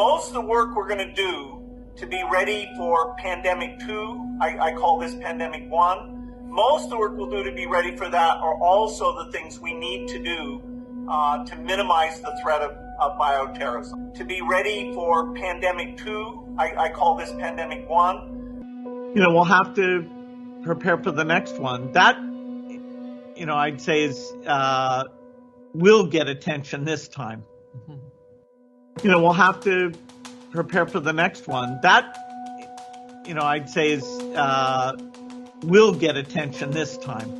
Most of the work we're going to do to be ready for pandemic 2, I call this pandemic 1, most of the work we'll do to be ready for that are also the things we need to do to minimize the threat of bioterrorism. To be ready for pandemic 2, I call this pandemic 1. We'll have to prepare for the next one. That, I'd say is, will get attention this time. We'll have to prepare for the next one. That, I'd say is, will get attention this time.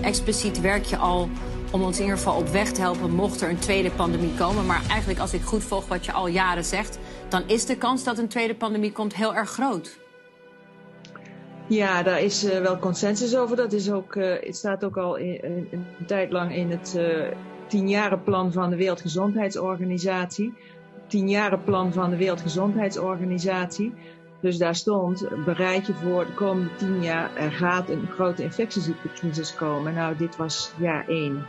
Expliciet werk je al om ons in ieder geval op weg te helpen mocht er een tweede pandemie komen. Maar eigenlijk als ik goed volg wat je al jaren zegt, dan is de kans dat een tweede pandemie komt heel erg groot. Ja, daar is wel consensus over. Dat is ook, het staat ook al een tijd lang in het 10-jarenplan van de Wereldgezondheidsorganisatie. 10-jarenplan van de Wereldgezondheidsorganisatie. Dus daar stond, bereid je voor de komende 10 jaar, er gaat een grote infectieziektecrisis komen. Nou, dit was jaar 1.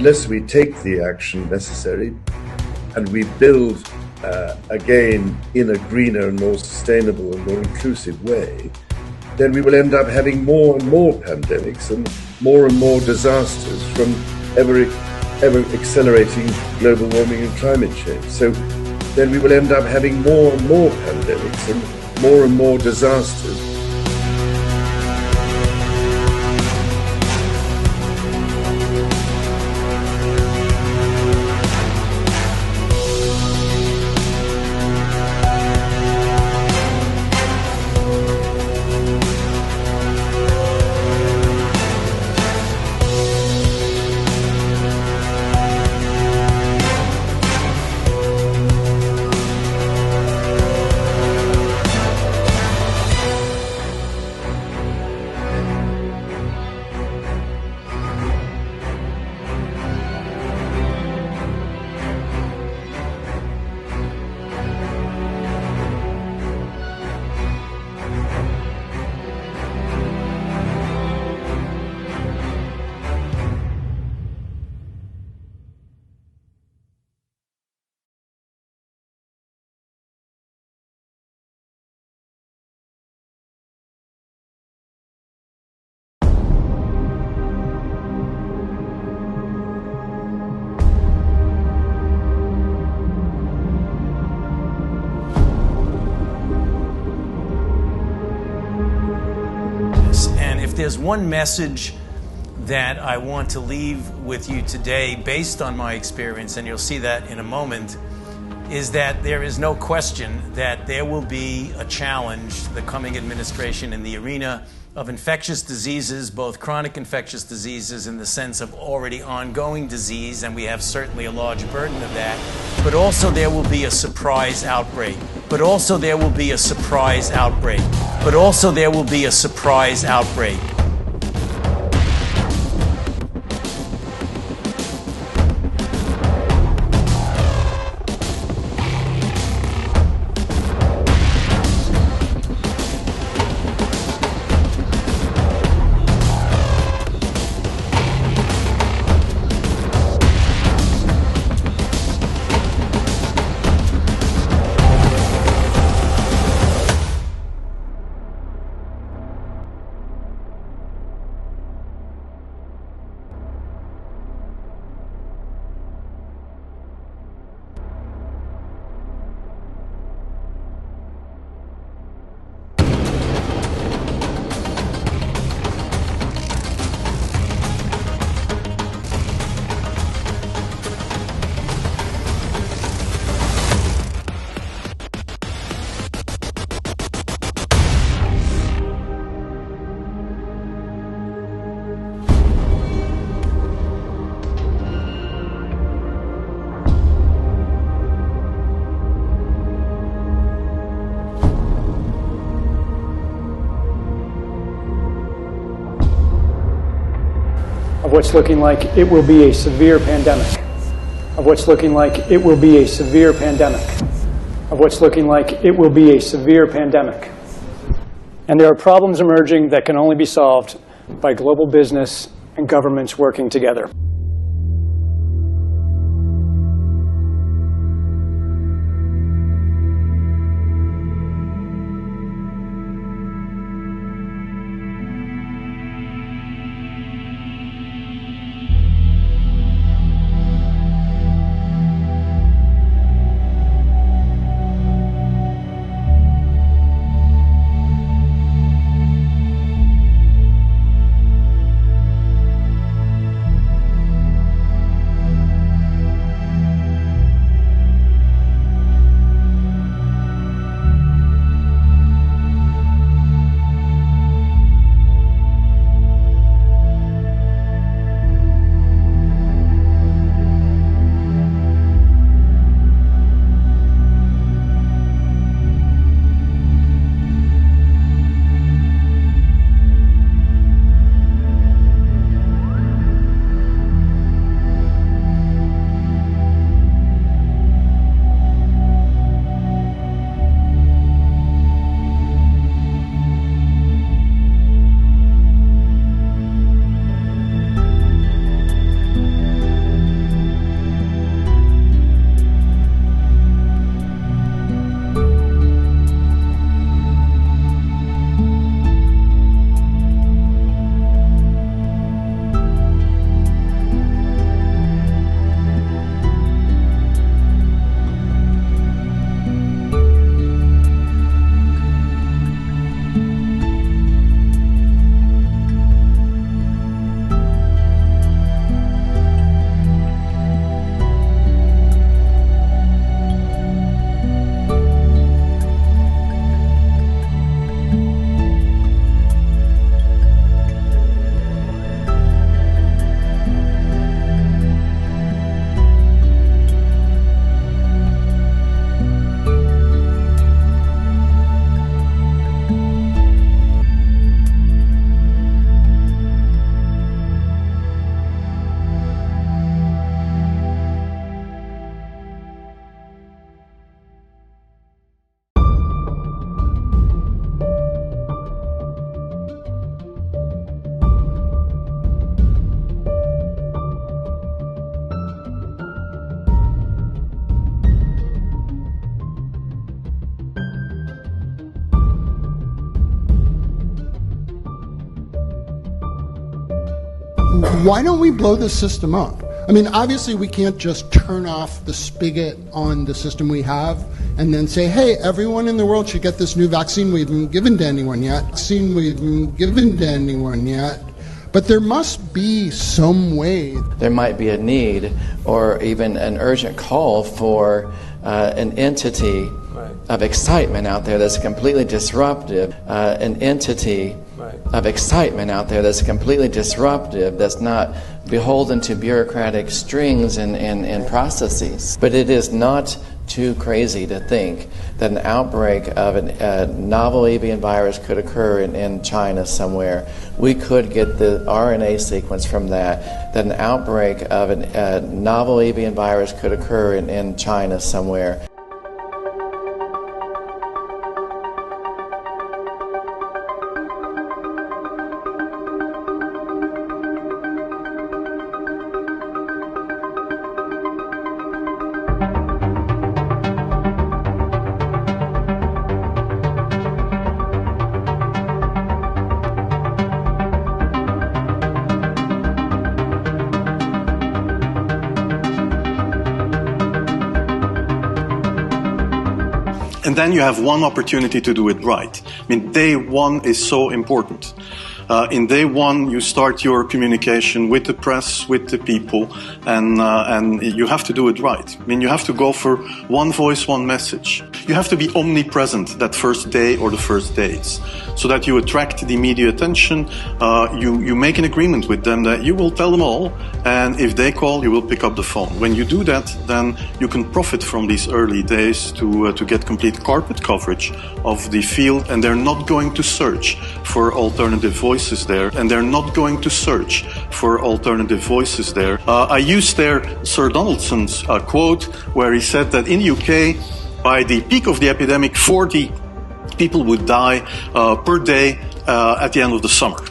Unless we take the action necessary and we build again in a greener, more sustainable and more inclusive way, then we will end up having more and more pandemics and more disasters from ever accelerating global warming and climate change. So then we will end up having more and more pandemics and more disasters. There's one message that I want to leave with you today based on my experience, and you'll see that in a moment, is that there is no question that there will be a challenge, the coming administration, in the arena of infectious diseases, both chronic infectious diseases in the sense of already ongoing disease, and we have certainly a large burden of that, but also there will be a surprise outbreak. But also there will be a surprise outbreak. But also there will be a surprise outbreak. what's looking like it will be a severe pandemic, of what's looking like it will be a severe pandemic, of what's looking like it will be a severe pandemic. And there are problems emerging that can only be solved by global business and governments working together. Why don't we blow the system up? I mean, obviously we can't just turn off the spigot on the system we have and then say, hey, everyone in the world should get this new vaccine we haven't given to anyone yet. But there must be some way. There might be a need or even an urgent call for an entity of excitement out there that's completely disruptive, an entity of excitement out there that's completely disruptive, that's not beholden to bureaucratic strings and processes. But it is not too crazy to think that an outbreak of a novel avian virus could occur in China somewhere. We could get the RNA sequence from that an outbreak of a novel avian virus could occur in China somewhere. And then you have one opportunity to do it right. I mean, day one is so important. In day one, you start your communication with the press, with the people, and you have to do it right. I mean, you have to go for one voice, one message. You have to be omnipresent that first day or the first days, so that you attract the media attention. You make an agreement with them that you will tell them all, and if they call, you will pick up the phone. When you do that, then you can profit from these early days to get complete carpet coverage of the field, and they're not going to search for alternative voices. voices there, and they're not going to search for alternative voices there. I used there Sir Donaldson's quote, where he said that in the UK, by the peak of the epidemic, 40 people would die per day at the end of the summer.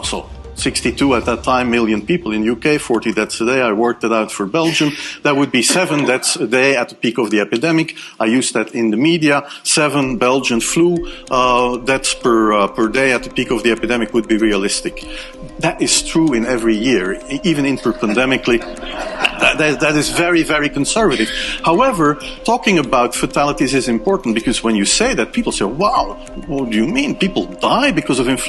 So 62 at that time million people in UK, 40 deaths a day. I worked it out for Belgium. That would be 7 deaths a day at the peak of the epidemic. I used that in the media. 7 Belgian flu deaths per day at the peak of the epidemic would be realistic. That is true in every year, even interpandemically. That is very, very conservative. However, talking about fatalities is important, because when you say that, people say, wow, what do you mean? People die because of influenza?